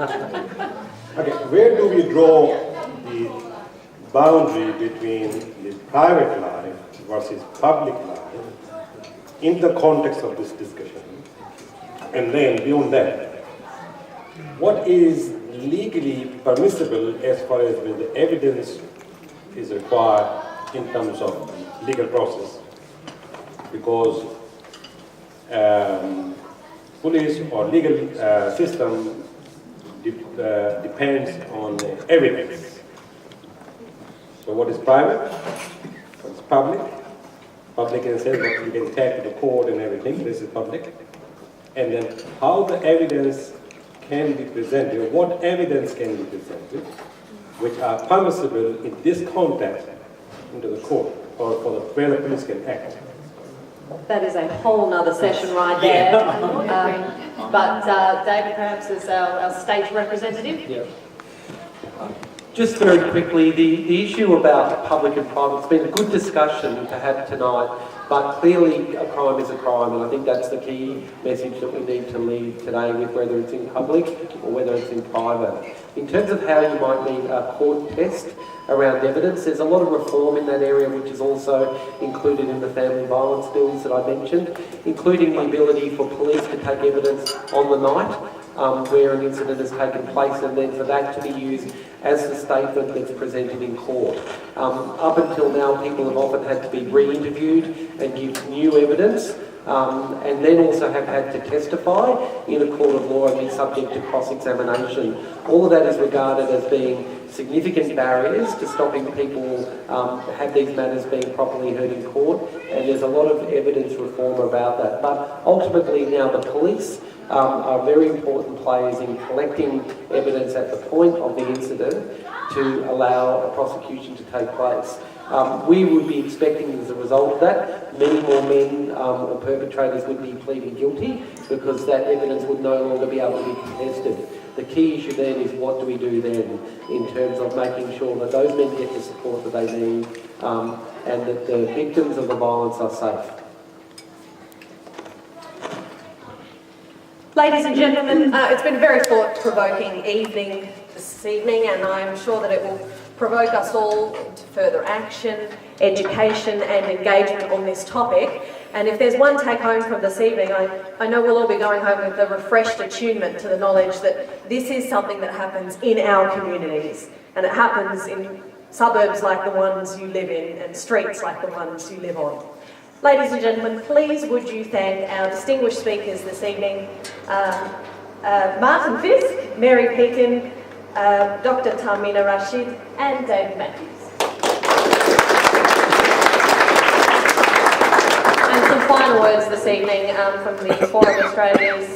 Okay, where do we draw the boundary between the private life versus public life in the context of this discussion? And then beyond that, what is legally permissible as far as when the evidence is required in terms of legal process? Because police or legal system depends on evidence. So what is private? What is public? Public in the sense that you can take to the court and everything, this is public. And then how the evidence can be presented, what evidence can be presented, which are permissible in this context into the court, or for the, where the police can act. That is a whole nother session right there. But David, perhaps as our state representative. Yeah. Just very quickly, the issue about public and private, it's been a good discussion to have tonight, but clearly a crime is a crime, and I think that's the key message that we need to leave today with whether it's in public or whether it's in private. In terms of how you might need a court test around evidence, there's a lot of reform in that area which is also included in the family violence bills that I mentioned, including the ability for police to take evidence on the night where an incident has taken place, and then for that to be used as the statement that's presented in court. Up until now, people have often had to be re-interviewed and give new evidence, and then also have had to testify in a court of law and be subject to cross-examination. All of that is regarded as being significant barriers to stopping people have these matters being properly heard in court, and there's a lot of evidence reform about that. But ultimately now the police are very important players in collecting evidence at the point of the incident to allow a prosecution to take place. We would be expecting as a result of that, many more men or perpetrators would be pleading guilty because that evidence would no longer be able to be contested. The key issue then is what do we do then in terms of making sure that those men get the support that they need and that the victims of the violence are safe. Ladies and gentlemen, it's been a very thought-provoking evening this evening, and I'm sure that it will provoke us all to further action, education and engagement on this topic. And if there's one take home from this evening, I know we'll all be going home with a refreshed attunement to the knowledge that this is something that happens in our communities, and it happens in suburbs like the ones you live in and streets like the ones you live on. Ladies and gentlemen, please would you thank our distinguished speakers this evening, Martin Fisk, Mary Pekin, Dr. Tamina Rashid and David Matthews. And some final words this evening from the Forum Australia's